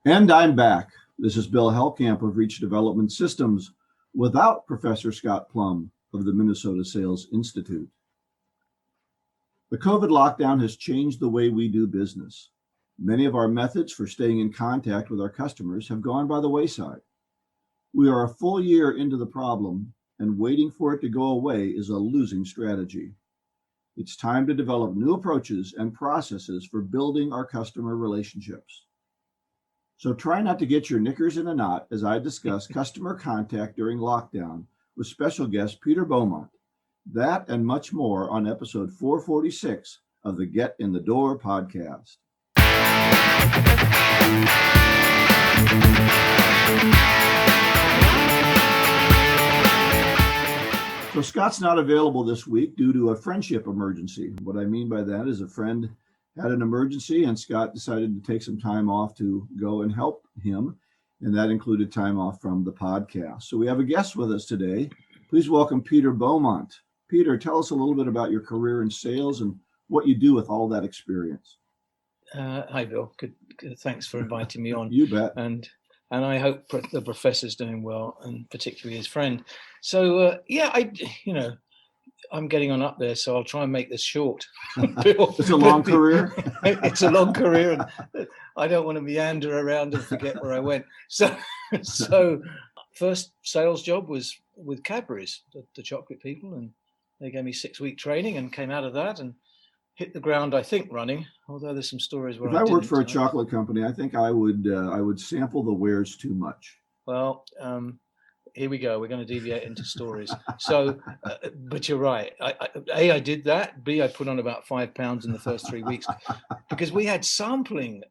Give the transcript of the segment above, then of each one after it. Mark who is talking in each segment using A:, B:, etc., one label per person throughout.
A: And I'm back. This is Bill Hellkamp of Reach Development Systems without Professor Scott Plum of the Minnesota Sales Institute. The COVID lockdown has changed the way we do business. Many of our methods for staying in contact with our customers have gone by the wayside. We are a full year into the problem, and waiting for it to go away is a losing strategy. It's time to develop new approaches and processes for building our customer relationships. So try not to get your knickers in a knot as I discuss customer contact during lockdown with special guest Peter Beaumont. That and much more on episode 446 of the Get in the Door podcast. So Scott's not available this week due to a friendship emergency. What I mean by that is a friend had an emergency and Scott decided to take some time off to go and help him. And that included time off from the podcast. So we have a guest with us today. Please welcome Peter Beaumont. Peter, tell us a little bit about your career in sales and what you do with all that experience.
B: Hi, Bill. Good. Thanks for inviting me on.
A: You bet.
B: And I hope the professor's doing well, and particularly his friend. So I'm getting on up there, so I'll try and make this short.
A: It's a long career.
B: It's a long career, and I don't want to meander around and forget where I went. So first sales job was with Cadbury's, the chocolate people, and they gave me 6-week training and came out of that and hit the ground, I think, running. Although there's some stories where
A: if I worked for a chocolate company, I think I would sample the wares too much.
B: Well, here we go. We're going to deviate into stories. So, but you're right. I did that. B, I put on about 5 pounds in the first 3 weeks because we had sampling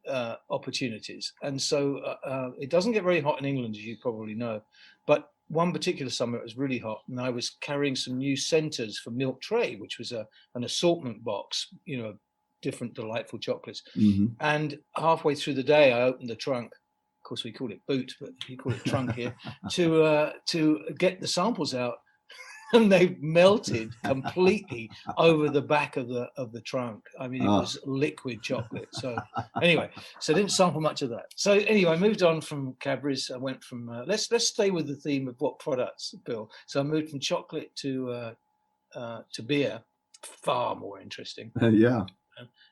B: opportunities. And so it doesn't get very hot in England, as you probably know. But one particular summer, it was really hot. And I was carrying some new centers for Milk Tray, which was an assortment box, different delightful chocolates.
A: Mm-hmm.
B: And halfway through the day, I opened the trunk. Of course, we call it boot, but you call it trunk here, to get the samples out, and they melted completely over the back of the trunk. I mean, it was liquid chocolate. So anyway, so I didn't sample much of that. So anyway, I moved on from Cadbury's. I went from let's stay with the theme of what products, Bill. So I moved from chocolate to beer, far more interesting.
A: Yeah.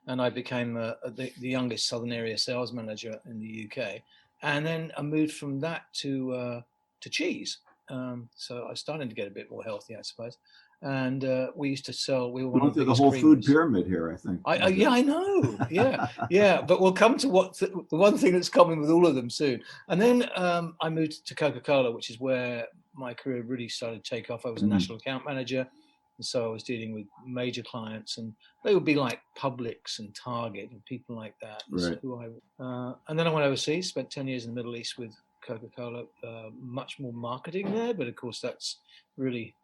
B: And I became the youngest Southern area sales manager in the UK. And then I moved from that to cheese. So I was starting to get a bit more healthy, I suppose. And we used to sell. We were one of the
A: whole food pyramid here, I think.
B: I know. Yeah. But we'll come to the one thing that's common with all of them soon. And then I moved to Coca-Cola, which is where my career really started to take off. I was a national account manager. And so I was dealing with major clients, and they would be like Publix and Target and people like that.
A: Right.
B: And then I went overseas, spent 10 years in the Middle East with Coca-Cola, much more marketing there. But of course, that's really,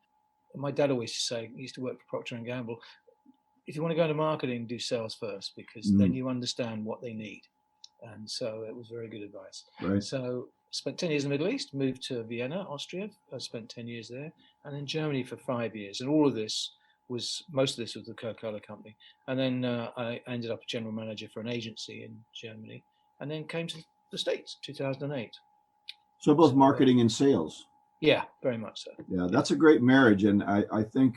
B: my dad always used to say, he used to work for Procter & Gamble, if you want to go into marketing, do sales first, because then you understand what they need. And so it was very good advice.
A: Right.
B: So spent 10 years in the Middle East, moved to Vienna, Austria. I spent 10 years there, and then Germany for 5 years. And most of this was the Coca-Cola company. And then I ended up a general manager for an agency in Germany, and then came to the States, 2008.
A: So both marketing and sales.
B: Yeah, very much so.
A: Yeah, that's a great marriage. And I think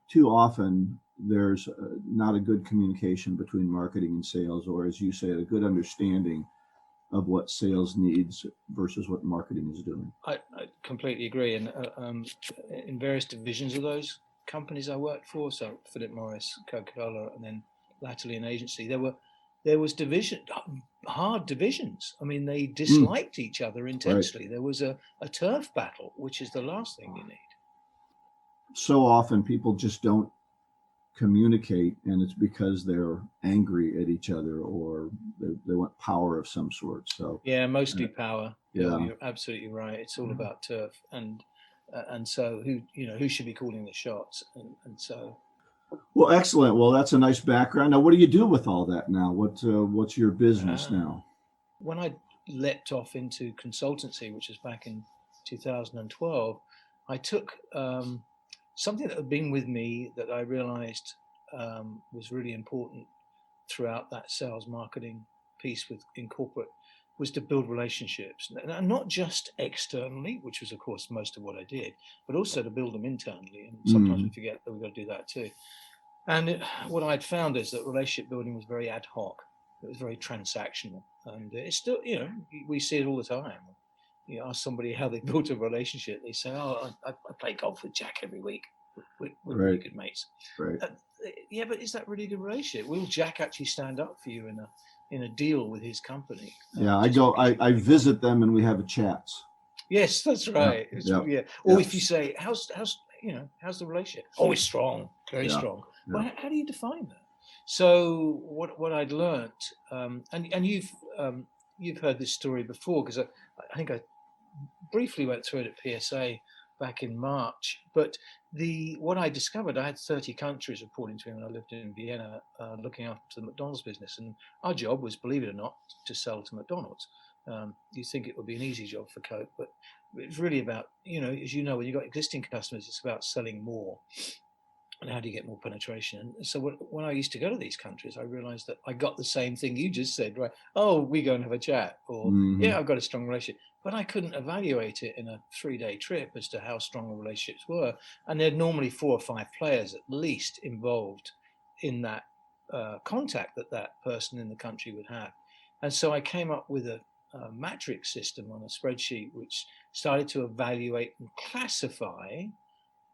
A: too often there's not a good communication between marketing and sales, or as you say, a good understanding of what sales needs versus what marketing is doing.
B: I completely agree. And in various divisions of those companies I worked for, so Philip Morris, Coca-Cola, and then latterly an agency, there was hard divisions. I mean, they disliked each other intensely. Right. There was a turf battle, which is the last thing you need.
A: So often people just don't communicate, and it's because they're angry at each other or they want power of some sort. So
B: yeah, mostly power.
A: Yeah,
B: you're absolutely right. It's all about turf, and so who should be calling the shots, and so.
A: Well, excellent. Well, that's a nice background. Now, what do you do with all that now? What's your business now?
B: When I leapt off into consultancy, which was back in 2012, I took something that had been with me that I realized was really important throughout that sales marketing piece in corporate, was to build relationships, and not just externally, which was of course most of what I did, but also to build them internally. And sometimes we forget that we've got to do that too. And what I'd found is that relationship building was very ad hoc. It was very transactional, and it's still, we see it all the time. You ask somebody how they built a relationship, they say, "Oh, I play golf with Jack every week. We're really good mates."
A: Right.
B: Yeah, but is that really a good relationship? Will Jack actually stand up for you in a deal with his company?
A: Yeah, I visit them and we have a chats.
B: Yes, that's right.
A: Yeah.
B: Or if you say, how's the relationship? Oh, it's strong, very strong.
A: Yeah.
B: Well, how do you define that? So what I'd learned, and you've heard this story before, because I think I briefly went through it at PSA back in March. But what I discovered, I had 30 countries reporting to me when I lived in Vienna, looking after the McDonald's business, and our job was, believe it or not, to sell to McDonald's. You think it would be an easy job for Coke, but it's really about, as you know, when you've got existing customers, it's about selling more. And how do you get more penetration? And so when I used to go to these countries, I realized that I got the same thing you just said, right? Oh, we go and have a chat, or yeah, I've got a strong relationship. But I couldn't evaluate it in a 3-day trip as to how strong the relationships were. And there are normally 4 or 5 players at least involved in that contact that person in the country would have. And so I came up with a matrix system on a spreadsheet, which started to evaluate and classify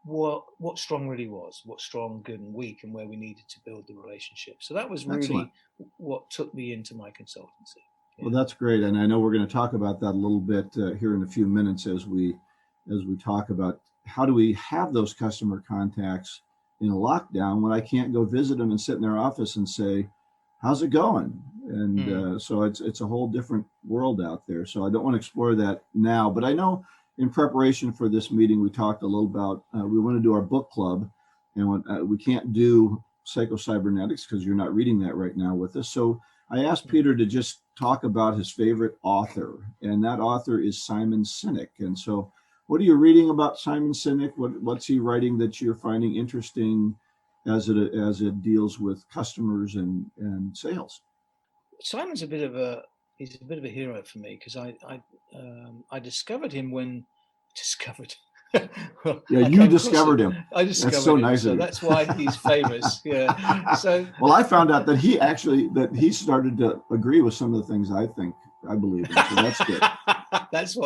B: what strong really was, what strong, good, and weak, and where we needed to build the relationship. So that was really what took me into my consultancy.
A: Yeah. Well, that's great, and I know we're going to talk about that a little bit here in a few minutes as we talk about how do we have those customer contacts in a lockdown when I can't go visit them and sit in their office and say, "How's it going?" And so it's a whole different world out there. So I don't want to explore that now, but I know. In preparation for this meeting, we talked a little about, we want to do our book club, and we can't do Psycho-Cybernetics because you're not reading that right now with us. So I asked Peter to just talk about his favorite author, and that author is Simon Sinek. And so what are you reading about Simon Sinek? What's he writing that you're finding interesting as it deals with customers and sales?
B: Simon's he's a bit of a hero for me, because I discovered him
A: well, yeah, you discovered him.
B: I discovered
A: that's so
B: him,
A: nice
B: so
A: of you.
B: that's why he's famous. Yeah. So
A: well, I found out that he started to agree with some of the things I believe in. So that's good.
B: that's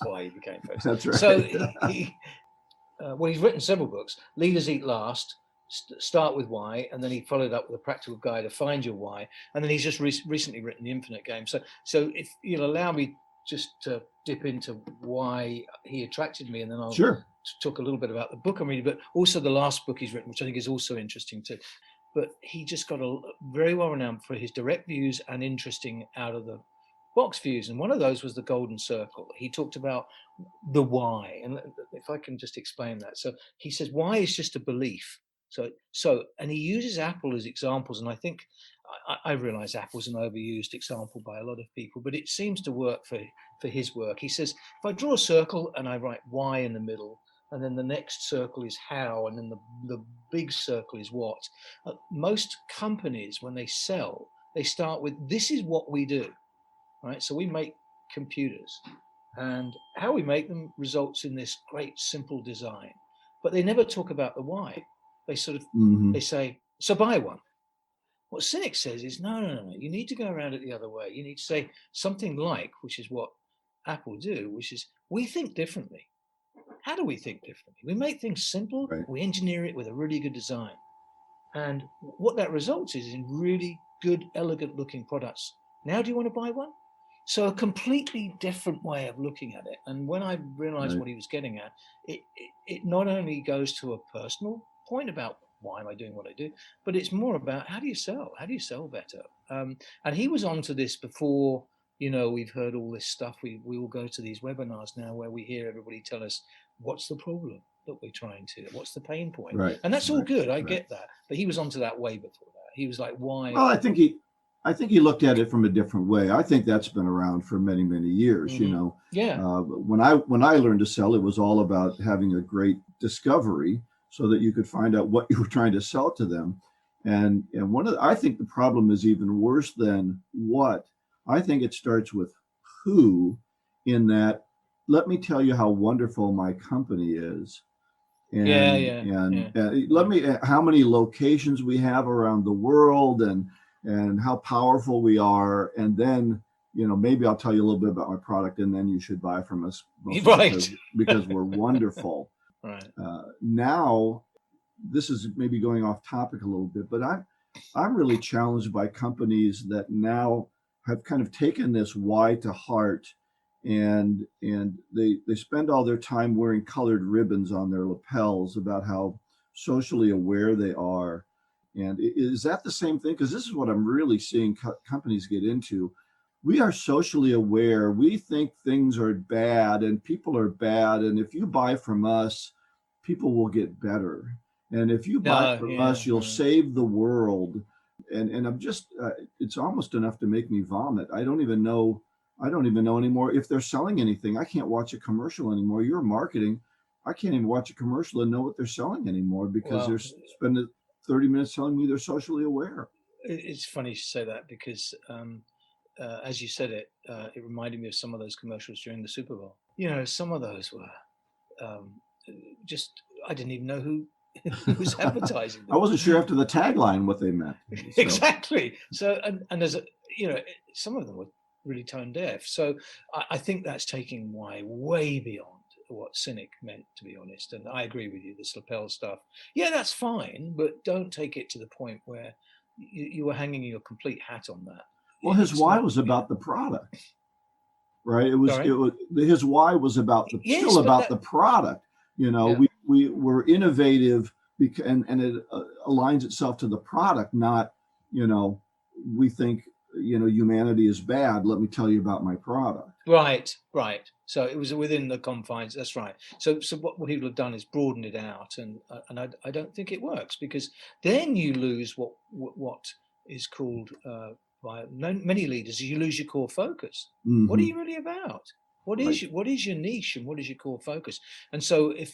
B: why he became famous.
A: That's right.
B: So he's written several books. Leaders Eat Last. Start with why, and then he followed up with a practical guide to find your why, and then he's just recently written The Infinite Game. So if you'll allow me just to dip into why he attracted me, and then I'll talk a little bit about the book I'm reading, but also the last book he's written, which I think is also interesting too. But he just got a very well renowned for his direct views and interesting out of the box views, and one of those was the golden circle. He talked about the why, and if I can just explain that. So he says why is just a belief. So, and he uses Apple as examples, and I think I realize Apple's an overused example by a lot of people, but it seems to work for his work. He says, if I draw a circle and I write why in the middle, and then the next circle is how, and then the big circle is what. Most companies, when they sell, they start with, this is what we do, right? So we make computers, and how we make them results in this great simple design, but they never talk about the why. They sort of, they say, so buy one. What Sinek says is, no. You need to go around it the other way. You need to say something like, which is what Apple do, which is, we think differently. How do we think differently? We make things simple. Right. We engineer it with a really good design. And what that results is in really good, elegant looking products. Now, do you want to buy one? So a completely different way of looking at it. And when I realized what he was getting at, it not only goes to a personal point about why am I doing what I do, but it's more about how do you sell? How do you sell better? And he was onto this before, we've heard all this stuff. We all go to these webinars now where we hear everybody tell us, what's the problem that we're trying to, what's the pain point? Right. And that's all good. I get that. But he was onto that way before that. He was like, why?
A: Well, I think he looked at it from a different way. I think that's been around for many, many years,
B: Yeah.
A: When I learned to sell, it was all about having a great discovery so that you could find out what you were trying to sell to them. And I think the problem is even worse than what. I think it starts with who, in that, let me tell you how wonderful my company is.
B: Yeah,
A: And
B: yeah,
A: and
B: yeah.
A: let me how many locations we have around the world, and how powerful we are. And then, maybe I'll tell you a little bit about my product, and then you should buy from us, mostly
B: Right.
A: because we're wonderful.
B: Right.
A: Now, this is maybe going off topic a little bit, but I'm really challenged by companies that now have kind of taken this why to heart, and they spend all their time wearing colored ribbons on their lapels about how socially aware they are. And is that the same thing? Because this is what I'm really seeing companies get into. We are socially aware. We think things are bad and people are bad. And if you buy from us, people will get better. And if you buy
B: No,
A: from
B: yeah,
A: us, you'll
B: right.
A: save the world. And I'm just, it's almost enough to make me vomit. I don't even know anymore if they're selling anything. I can't watch a commercial anymore. You're marketing. I can't even watch a commercial and know what they're selling anymore because they're
B: Well,
A: spending 30 minutes telling me they're socially aware.
B: it's funny you say that because as you said it, it reminded me of some of those commercials during the Super Bowl. Some of those were um, just, I didn't even know who was advertising
A: I
B: them.
A: wasn't sure after the tagline what they meant. So.
B: Exactly. So, and there's some of them were really tone deaf. So I think that's taking way beyond what cynic meant, to be honest. And I agree with you, this lapel stuff. Yeah, that's fine, but don't take it to the point where you were hanging your complete hat on that.
A: Well, his
B: It's
A: why
B: not,
A: was about the product, right? It
B: sorry.
A: was his why was about
B: Yes, but
A: the product.
B: yeah,
A: We were innovative, and it aligns itself to the product, not, we think, humanity is bad. Let me tell you about my product.
B: right, right. So it was within the confines. That's right. So what people have done is broaden it out, and I don't think it works because then you lose what is called by many leaders. You lose your core focus. What are
A: Mm-hmm.
B: you really about?
A: Right.
B: What is your niche and what is your core focus? And so if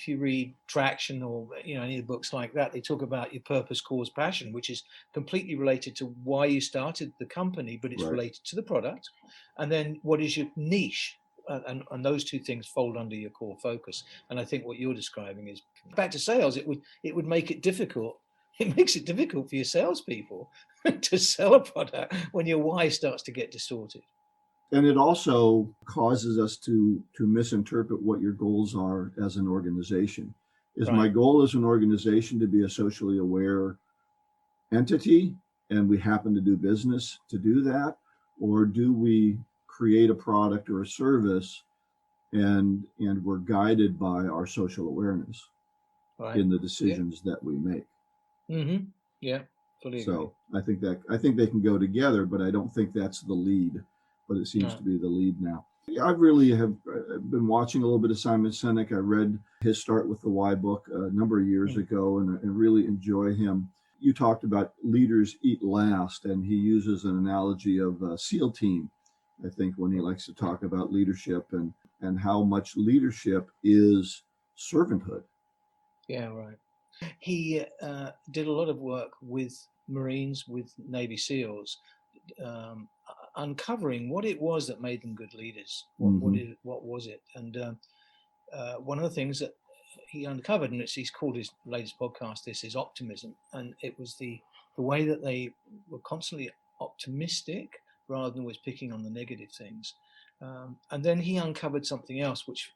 B: you read Traction or any of the books like that, they talk about your purpose, cause, passion, which is completely related to why you started the company, but it's
A: Right.
B: related to the product. And then what is your niche? And those two things fold under your core focus. And I think what you're describing is back to sales. It would make it difficult. It makes it difficult for your salespeople to sell a product when your why starts to get distorted.
A: And it also causes us to misinterpret what your goals are as an organization. Is my
B: Right.
A: goal as an organization to be a socially aware entity, and we happen to do business to do that? Or do we create a product or a service, and we're guided by our social awareness
B: Right.
A: in the
B: Yeah.
A: decisions that we make?
B: Mm-hmm. Yeah. Fully agree.
A: So I think they can go together, but I don't think that's the lead. But it seems
B: No.
A: to be the lead now. I really have been watching a little bit of Simon Sinek. I read his Start with the Why book a number of years
B: Mm.
A: ago, and really enjoy him. You talked about leaders eat last, and he uses an analogy of a SEAL team, I think, when he likes to talk about leadership and how much leadership is servanthood.
B: Yeah. Right. He did a lot of work with Marines, with Navy SEALs, uncovering what it was that made them good leaders.
A: Mm-hmm.
B: What was it? And one of the things that he uncovered, and he's called his latest podcast, this is optimism, and it was the way that they were constantly optimistic rather than always picking on the negative things. And then he uncovered something else, which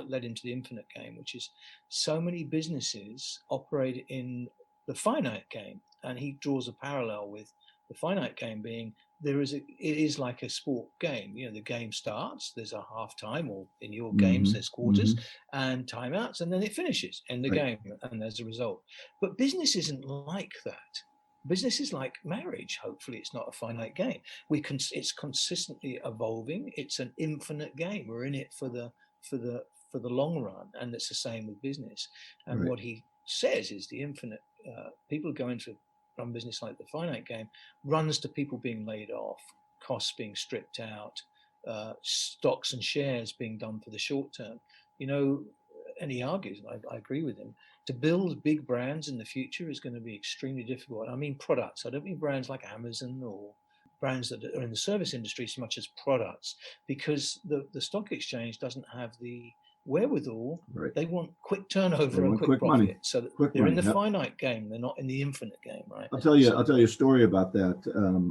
B: led into the infinite game, which is so many businesses operate in the finite game, and he draws a parallel with the finite game being it is like a sport game. The game starts, there's a half time, or in your games
A: Mm-hmm.
B: there's quarters
A: Mm-hmm.
B: and timeouts, and then it finishes in the
A: Right.
B: game, and there's a result. But business isn't like that. Business is like marriage. Hopefully it's not a finite game. It's consistently evolving. It's an infinite game. We're in it for the long run, and it's the same with business. And
A: Right.
B: what he says is the infinite people go into run business like the finite game runs to people being laid off, costs being stripped out, stocks and shares being done for the short term. And he argues, and I agree with him, to build big brands in the future is going to be extremely difficult. I mean products. I don't mean brands like Amazon or brands that are in the service industry so much as products, because the stock exchange doesn't have the wherewithal.
A: Right.
B: They want quick turnover and
A: want
B: quick profit.
A: money.
B: So that
A: Quick
B: they're
A: money,
B: in the
A: yep.
B: finite game. They're not in the infinite game, right?
A: I'll tell you a story about that.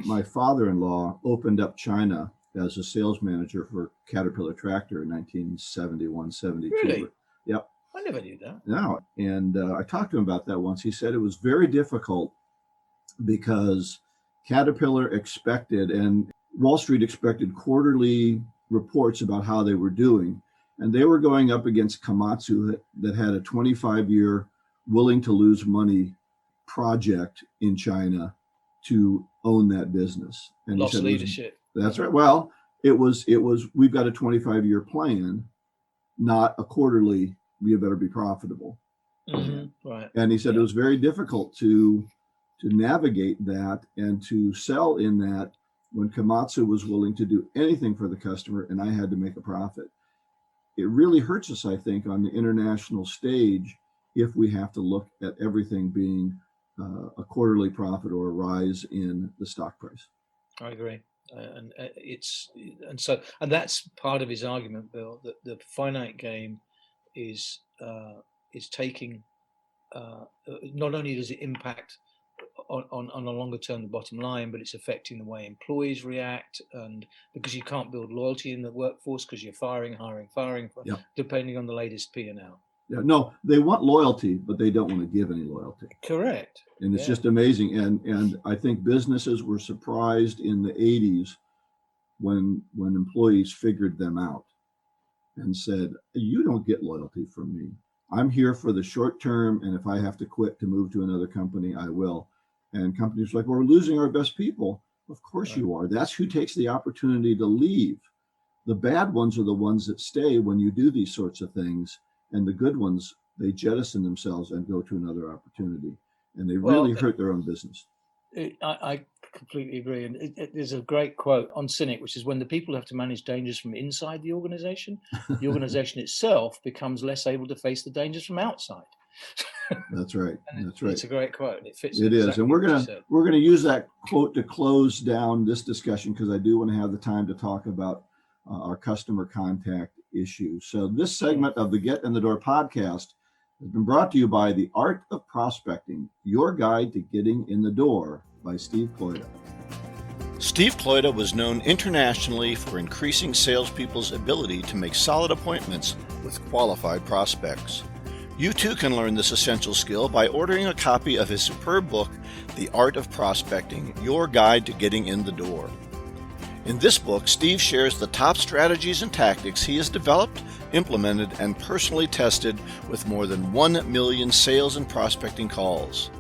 A: My father-in-law opened up China as a sales manager for Caterpillar Tractor in 1971, 72.
B: Really?
A: Yep.
B: I never knew that.
A: No, and I talked to him about that once. He said it was very difficult because Caterpillar expected, and Wall Street expected, quarterly reports about how they were doing. And they were going up against Komatsu that had a 25-year willing to lose money project in China to own that business. And
B: Lost
A: he said
B: leadership.
A: That's right. Well, it was we've got a 25-year plan, not a quarterly, you better be profitable.
B: Mm-hmm. Right.
A: And he said it was very difficult to navigate that and to sell in that when Komatsu was willing to do anything for the customer and I had to make a profit. It really hurts us, I think, on the international stage if we have to look at everything being a quarterly profit or a rise in the stock price.
B: I agree. And that's part of his argument, Bill, that the finite game is taking, not only does it impact on a longer term the bottom line, but it's affecting the way employees react, and because you can't build loyalty in the workforce because you're hiring,
A: Yep.
B: depending on the latest P&L.
A: Yeah, no, they want loyalty, but they don't want to give any loyalty.
B: Correct.
A: And it's just amazing. And I think businesses were surprised in the 80s when employees figured them out and said, you don't get loyalty from me. I'm here for the short term, and if I have to quit to move to another company, I will. And companies are like, well, we're losing our best people. Of course
B: Right.
A: you are. That's who takes the opportunity to leave. The bad ones are the ones that stay when you do these sorts of things. And the good ones, they jettison themselves and go to another opportunity. And they really hurt their own business.
B: I completely agree. And there's a great quote on Cynic, which is when the people have to manage dangers from inside the organization itself becomes less able to face the dangers from outside.
A: That's right. That's right.
B: It's a great quote. It fits.
A: It is. And we're gonna use that quote to close down this discussion because I do want to have the time to talk about our customer contact issue. So this segment of the Get in the Door podcast has been brought to you by The Art of Prospecting, your guide to getting in the door, by Steve Kloida.
C: Steve Kloida was known internationally for increasing salespeople's ability to make solid appointments with qualified prospects. You too can learn this essential skill by ordering a copy of his superb book, The Art of Prospecting, your guide to getting in the door. In this book, Steve shares the top strategies and tactics he has developed, implemented, and personally tested with more than 1 million sales and prospecting calls.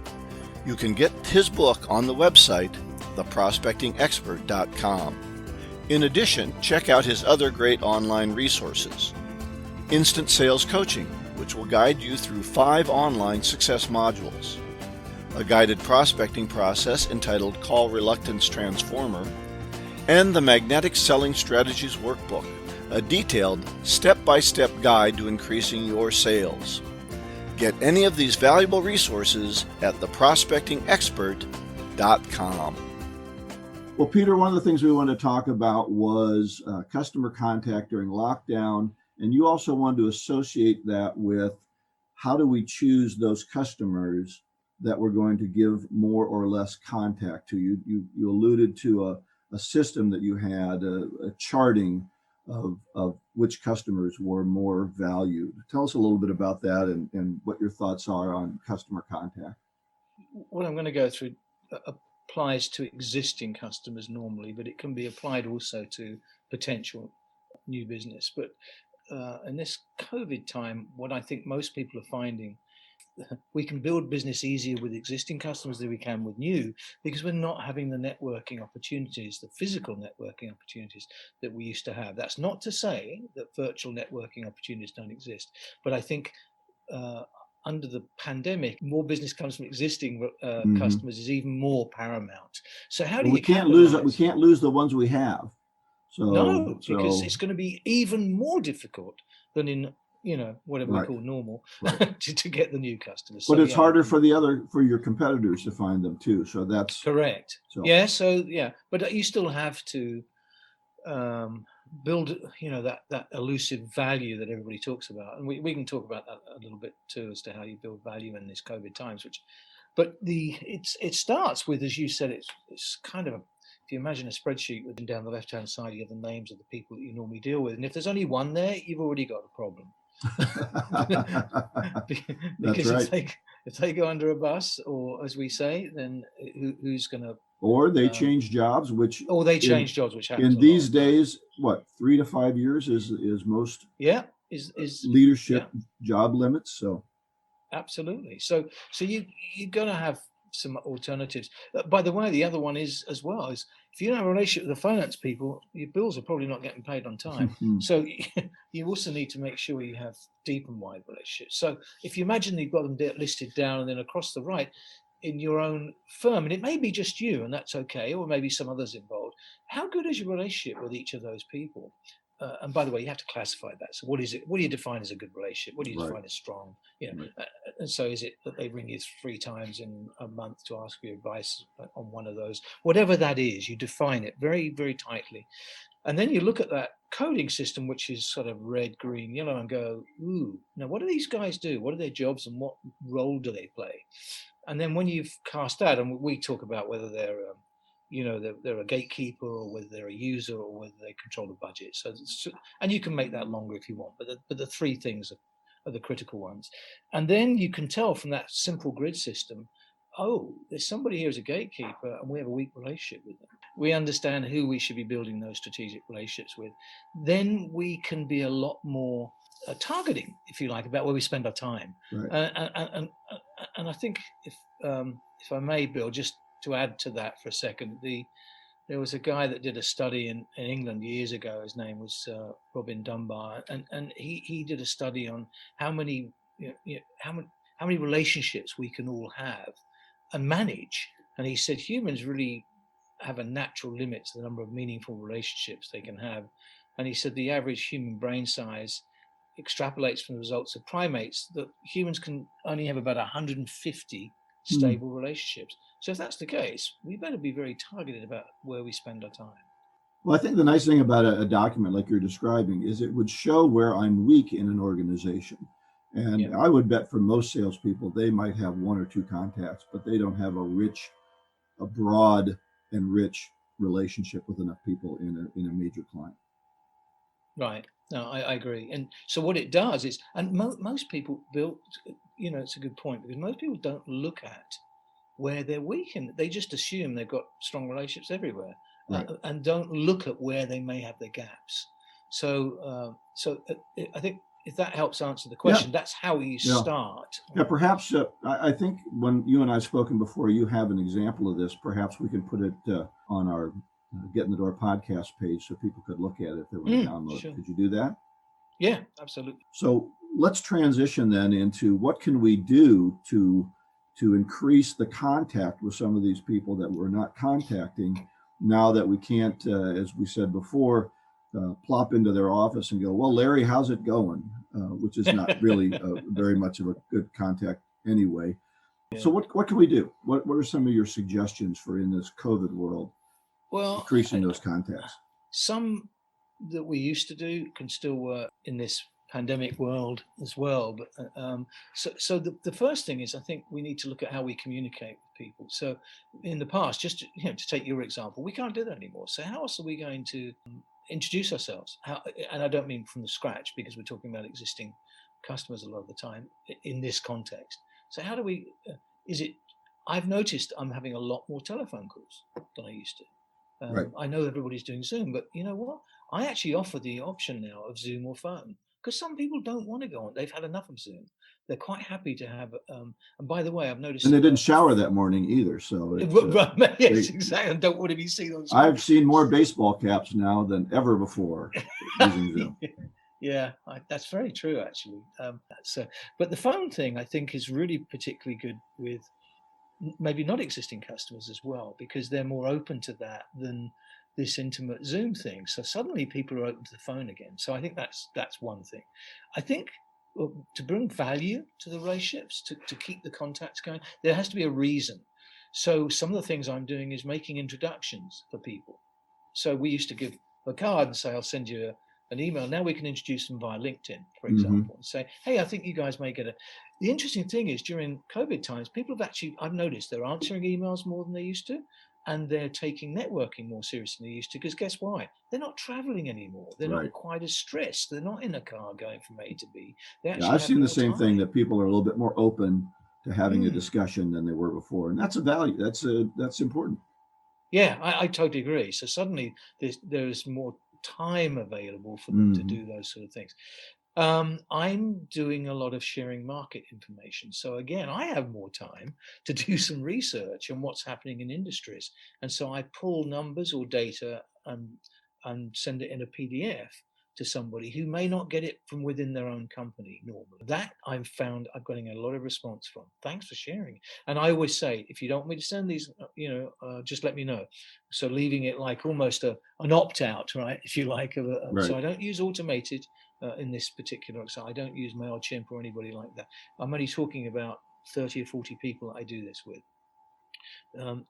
C: You can get his book on the website, theprospectingexpert.com. In addition, check out his other great online resources. Instant Sales Coaching, which will guide you through 5 online success modules. A guided prospecting process entitled Call Reluctance Transformer, and the Magnetic Selling Strategies Workbook, a detailed step-by-step guide to increasing your sales. Get any of these valuable resources at theprospectingexpert.com.
A: Well, Peter, one of the things we wanted to talk about was customer contact during lockdown. And you also wanted to associate that with how do we choose those customers that we're going to give more or less contact to. You alluded to a system that you had, a charting of which customers were more valued. Tell us a little bit about that and what your thoughts are on customer contact.
B: What I'm going to go through applies to existing customers normally, but it can be applied also to potential new business. But in this COVID time, what I think most people are finding, we can build business easier with existing customers than we can with new, because we're not having the networking opportunities, the physical networking opportunities that we used to have. That's not to say that virtual networking opportunities don't exist, but I think under the pandemic, more business comes from existing customers is even more paramount. So how do
A: we can't lose it? We can't lose the ones we have.
B: So because it's going to be even more difficult than in whatever we
A: Right.
B: call normal,
A: Right.
B: to get the new customers.
A: But
B: So,
A: it's harder for your competitors to find them too. So that's
B: correct.
A: so.
B: Yeah. So but you still have to build, that elusive value that everybody talks about, and we can talk about that a little bit too, as to how you build value in these COVID times. But it starts with, as you said, it's kind of if you imagine a spreadsheet with down the left hand side, you have the names of the people that you normally deal with, and if there's only one there, you've already got a problem. Because
A: right.
B: if they go under a bus, or as we say, then who's going to?
A: Or they change jobs, which
B: they change jobs, which happens
A: in these days. What, 3 to 5 years is most
B: is
A: leadership job limits. So
B: absolutely. So you're going to have some alternatives. By the way, the other one is as well is, if you don't have a relationship with the finance people, your bills are probably not getting paid on time. So you also need to make sure you have deep and wide relationships. So if you imagine you've got them listed down, and then across the right in your own firm, and it may be just you, and that's okay, or maybe some others involved. How good is your relationship with each of those people? And by the way, you have to classify that. So what is it? What do you define as a good relationship? What do you define as strong? And so is it that they ring you 3 times in a month to ask for your advice on one of those? Whatever that is, you define it very, very tightly. And then you look at that coding system, which is sort of red, green, yellow, and go, ooh, now what do these guys do? What are their jobs, and what role do they play? And then when you've cast that, and we talk about whether they're they're a gatekeeper, or whether they're a user, or whether they control the budget. So and you can make that longer if you want, but the 3 things are the critical ones. And then you can tell from that simple grid system, oh, there's somebody here as a gatekeeper, and we have a weak relationship with them. We understand who we should be building those strategic relationships with. Then we can be a lot more targeting, if you like, about where we spend our time.
A: Right.
B: And I think if I may, Bill, just to add to that for a second, there was a guy that did a study in England years ago. His name was Robin Dunbar, and he did a study on how many how many relationships we can all have and manage. And he said humans really have a natural limit to the number of meaningful relationships they can have. And he said the average human brain size extrapolates from the results of primates that humans can only have about 150 stable relationships. So if that's the case, we better be very targeted about where we spend our time.
A: Well, I think the nice thing about a document like you're describing is it would show where I'm weak in an organization. And I would bet for most salespeople, they might have 1 or 2 contacts, but they don't have a broad and rich relationship with enough people in a major client.
B: Right. No, I agree. And so what it does is, and most people, Bill, it's a good point, because most people don't look at where they're weak, and they just assume they've got strong relationships everywhere,
A: right.
B: And don't look at where they may have their gaps. So I think if that helps answer the question, that's how you start.
A: Yeah, perhaps I think when you and I have spoken before, you have an example of this. Perhaps we can put it on our Get in the Door podcast page so people could look at it if they want to download it. Could you do that?
B: Yeah, absolutely.
A: So let's transition then into what can we do to increase the contact with some of these people that we're not contacting, now that we can't, as we said before, plop into their office and go, well, Larry, how's it going? Which is not really very much of a good contact anyway. Yeah. So what can we do? What are some of your suggestions for in this COVID world? Well, increasing those contacts.
B: Some that we used to do can still work in this pandemic world as well. But so the first thing is, I think we need to look at how we communicate with people. So in the past, just to take your example, we can't do that anymore. So how else are we going to introduce ourselves? And I don't mean from the scratch, because we're talking about existing customers a lot of the time in this context. So how do we? I've noticed I'm having a lot more telephone calls than I used to.
A: Right.
B: I know everybody's doing Zoom, but you know what? I actually offer the option now of Zoom or phone, because some people don't want to go on. They've had enough of Zoom. They're quite happy to have. And by the way, I've noticed.
A: And they didn't shower that morning either, so.
B: Yes, exactly. I don't want to be seen on Zoom.
A: I've seen more baseball caps now than ever before using Zoom.
B: Yeah, that's very true, actually. But the phone thing, I think, is really particularly good with maybe not existing customers as well, because they're more open to that than this intimate Zoom thing. So suddenly people are open to the phone again. So I think that's one thing. I think to bring value to the relationships, to keep the contacts going, there has to be a reason. So some of the things I'm doing is making introductions for people. So we used to give a card and say, I'll send you an email. Now we can introduce them via LinkedIn, for example, and say, hey, I think you guys may get The interesting thing is during COVID times, people have actually, I've noticed they're answering emails more than they used to. And they're taking networking more seriously than they used to, because guess why? They're not traveling anymore. They're
A: Right.
B: not quite as stressed. They're not in a car going from A to B.
A: Yeah, I've seen the same
B: time.
A: thing, that people are a little bit more open to having a discussion than they were before. And that's a value. That's important.
B: Yeah, I totally agree. So suddenly there's more time available for them to do those sort of things. I'm doing a lot of sharing market information. So again, I have more time to do some research on what's happening in industries. And so I pull numbers or data and send it in a PDF to somebody who may not get it from within their own company normally. That I've found I'm getting a lot of response from. Thanks for sharing. And I always say, if you don't want me to send these, just let me know. So leaving it like almost an opt-out, right, if you like.
A: Right.
B: So I don't use automated in this particular example. I don't use MailChimp or anybody like that. I'm only talking about 30 or 40 people I do this with.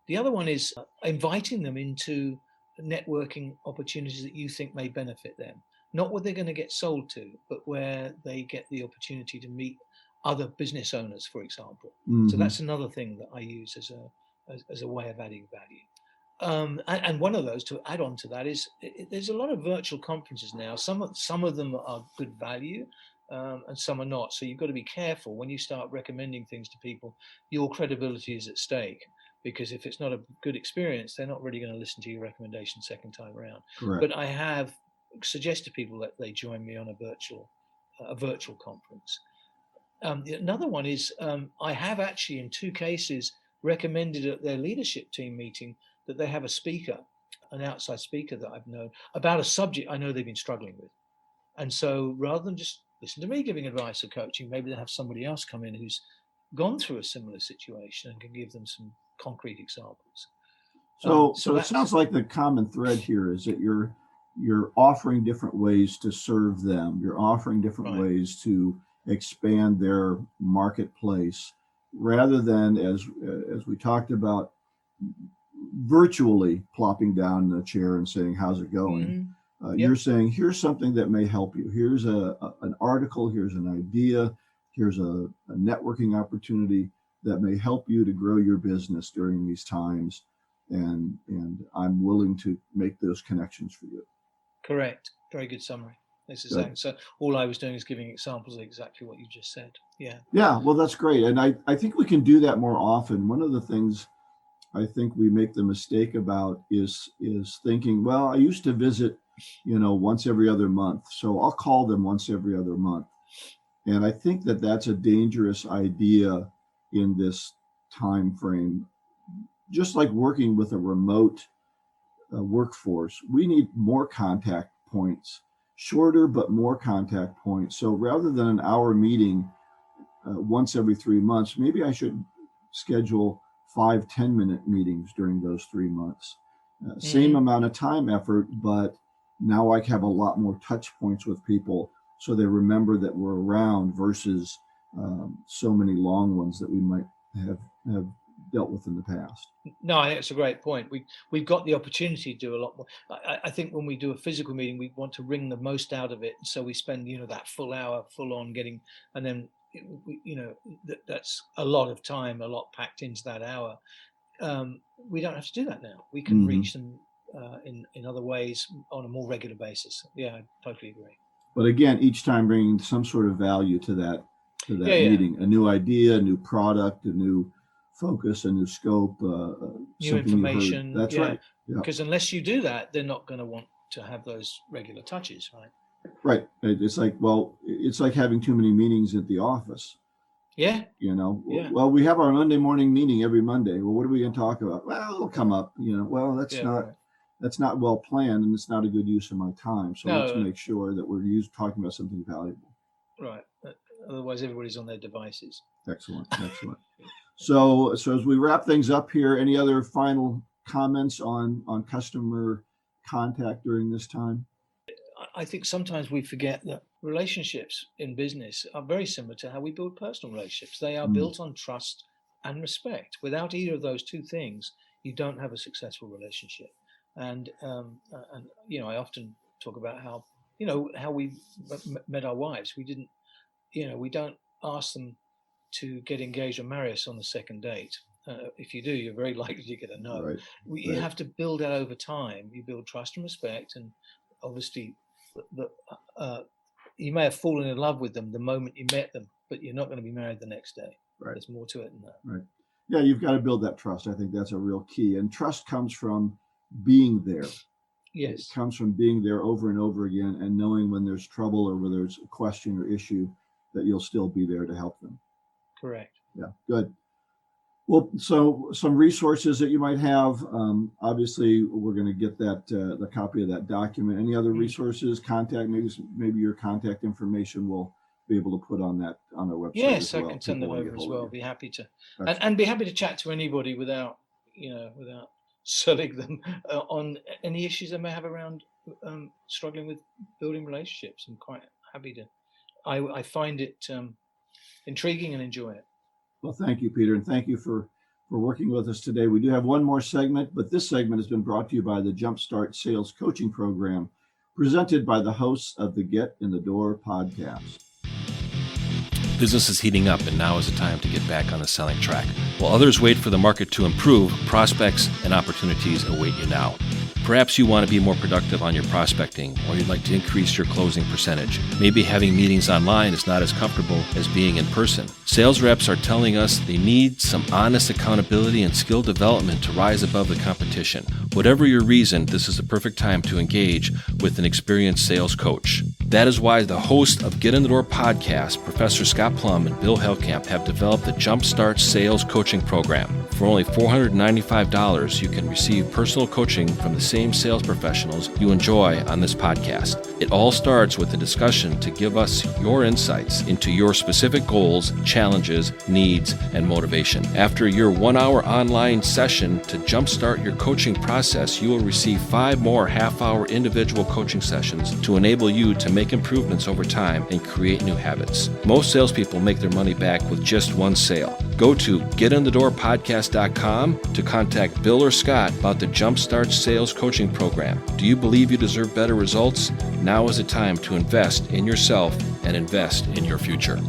B: The other one is inviting them into networking opportunities that you think may benefit them. Not what they're going to get sold to, but where they get the opportunity to meet other business owners, for example. So that's another thing that I use as a way of adding value. And one of those, to add on to that, is there's a lot of virtual conferences now. Some of them are good value, and some are not. So you've got to be careful when you start recommending things to people. Your credibility is at stake, because if it's not a good experience, they're not really going to listen to your recommendation second time around.
A: Correct.
B: But I have suggested people that they join me on a virtual conference. Another one is I have actually in 2 cases recommended at their leadership team meeting that they have a speaker, an outside speaker that I've known about a subject I know they've been struggling with. And so rather than just listen to me giving advice or coaching, maybe they have somebody else come in who's gone through a similar situation and can give them some concrete examples.
A: So it sounds like the common thread here is that you're offering different ways to serve them. You're offering different ways to expand their marketplace, rather than, as we talked about, virtually plopping down in a chair and saying, how's it going? You're saying, here's something that may help you. Here's an article, here's an idea, here's a networking opportunity that may help you to grow your business during these times. And I'm willing to make those connections for you.
B: Correct. Very good summary. This is exactly. So all I was doing is giving examples of exactly what you just said. Yeah. Yeah.
A: Well, that's great. And I think we can do that more often. One of the things I think we make the mistake about is thinking, well, I used to visit, once every other month, so I'll call them once every other month. And I think that that's a dangerous idea in this time frame. Just like working with a remote workforce, we need more contact points, shorter but more contact points. So rather than an hour meeting once every 3 months, maybe I should schedule 5-10-minute meetings during those 3 months. Same amount of time effort, but now I have a lot more touch points with people, so they remember that we're around, versus so many long ones that we might have dealt with in the past.
B: No, I think it's a great point. We've got the opportunity to do a lot more. I think when we do a physical meeting, we want to wring the most out of it. So we spend, that full hour full on getting, and then, that's a lot of time, a lot packed into that hour. We don't have to do that now. We can reach them in other ways on a more regular basis. Yeah, I totally agree.
A: But again, each time bringing some sort of value to that meeting, a new idea, a new product, a new focus, a new scope,
B: new information.
A: That's right.
B: Because unless you do that, they're not going to want to have those regular touches, right?
A: Right. It's like having too many meetings at the office.
B: Yeah.
A: Well, we have our Monday morning meeting every Monday. Well, what are we going to talk about? Well, it'll come up. Well, that's not well planned, and it's not a good use of my time. So let's make sure that we're talking about something valuable.
B: Right. Otherwise, everybody's on their devices.
A: Excellent. So as we wrap things up here, any other final comments on customer contact during this time?
B: I think sometimes we forget that relationships in business are very similar to how we build personal relationships. They are built on trust and respect. Without either of those two things, you don't have a successful relationship. And I often talk about how we met our wives. We didn't, we don't ask them to get engaged or marry us on the second date. If you do, you're very likely to get a no.
A: Right.
B: You have to build that over time. You build trust and respect, and obviously, you may have fallen in love with them the moment you met them, but you're not going to be married the next day.
A: Right.
B: There's more to it than that.
A: Right. Yeah, you've got to build that trust. I think that's a real key. And trust comes from being there.
B: Yes.
A: It comes from being there over and over again and knowing when there's trouble or when there's a question or issue that you'll still be there to help them.
B: Correct.
A: Yeah, good. Well, so some resources that you might have. Obviously, we're going to get that the copy of that document. Any other resources? Contact, maybe your contact information will be able to put on our website.
B: Yes,
A: as well.
B: I can send them
A: People want to
B: over
A: get
B: as
A: hold
B: well.
A: of
B: Be happy to,
A: you.
B: and be happy to chat to anybody without selling them on any issues they may have around struggling with building relationships. I'm quite happy to. I find it intriguing and enjoy it.
A: Well, thank you, Peter, and thank you for working with us today. We do have one more segment, but this segment has been brought to you by the Jumpstart Sales Coaching Program, presented by the hosts of the Get in the Door podcast.
D: Business is heating up, and now is the time to get back on the selling track. While others wait for the market to improve, prospects and opportunities await you now. Perhaps you want to be more productive on your prospecting, or you'd like to increase your closing percentage. Maybe having meetings online is not as comfortable as being in person. Sales reps are telling us they need some honest accountability and skill development to rise above the competition. Whatever your reason, this is the perfect time to engage with an experienced sales coach. That is why the host of Get in the Door podcast, Professor Scott Plum and Bill Hellkamp, have developed the Jumpstart Sales Coaching Program. For only $495, you can receive personal coaching from the same sales professionals you enjoy on this podcast. It all starts with a discussion to give us your insights into your specific goals, challenges, needs, and motivation. After your 1-hour online session to jumpstart your coaching process, you will receive 5 more half-hour individual coaching sessions to enable you to make improvements over time and create new habits. Most salespeople make their money back with just one sale. Go to getinthedoorpodcast.com to contact Bill or Scott about the Jumpstart Sales Coaching Program. Do you believe you deserve better results? Now is the time to invest in yourself and invest in your future.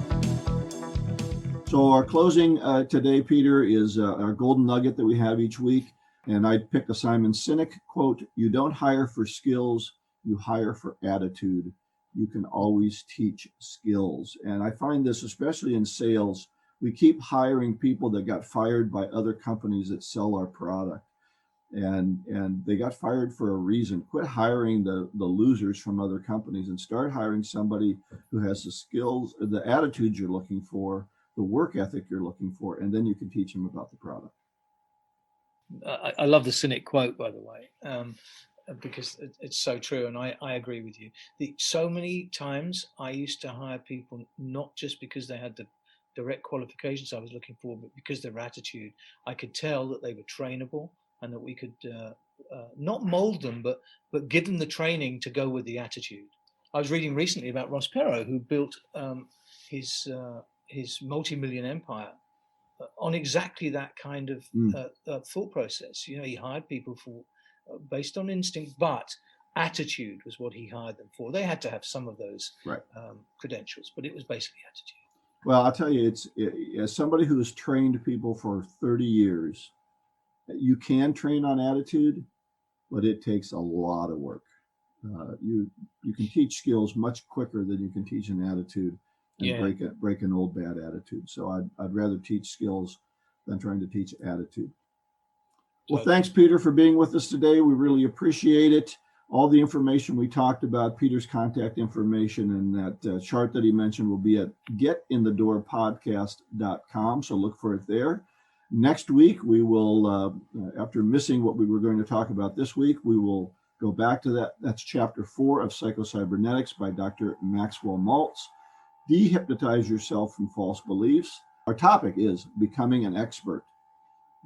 A: So our closing today, Peter, is our golden nugget that we have each week. And I picked a Simon Sinek quote: "You don't hire for skills, you hire for attitude. You can always teach skills." And I find this, especially in sales, we keep hiring people that got fired by other companies that sell our product. And they got fired for a reason. Quit hiring the losers from other companies and start hiring somebody who has the skills, the attitudes you're looking for, the work ethic you're looking for, and then you can teach them about the product.
B: I love the Cynic quote, by the way, because it's so true, and I agree with you. So many times I used to hire people not just because they had the direct qualifications I was looking for, but because their attitude. I could tell that they were trainable and that we could not mold them, but give them the training to go with the attitude. I was reading recently about Ross Perot, who built his multi-million empire on exactly that kind of thought process. He hired people for based on instinct, but attitude was what he hired them for. They had to have some of those credentials, but it was basically attitude.
A: Well, I'll tell you, as somebody who has trained people for 30 years, you can train on attitude, but it takes a lot of work. You can teach skills much quicker than you can teach an attitude and break an old bad attitude. So I'd rather teach skills than trying to teach attitude. Well, thanks, Peter, for being with us today. We really appreciate it. All the information we talked about, Peter's contact information and that chart that he mentioned, will be at getinthedoorpodcast.com. So look for it there. Next week, we will, after missing what we were going to talk about this week, we will go back to that. That's chapter 4 of Psycho-Cybernetics by Dr. Maxwell Maltz. Dehypnotize yourself from false beliefs. Our topic is becoming an expert.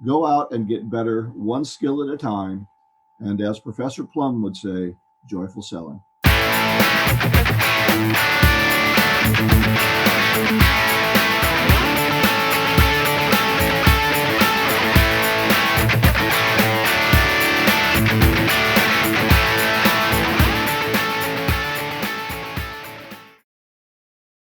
A: Go out and get better, one skill at a time. And as Professor Plum would say, joyful selling.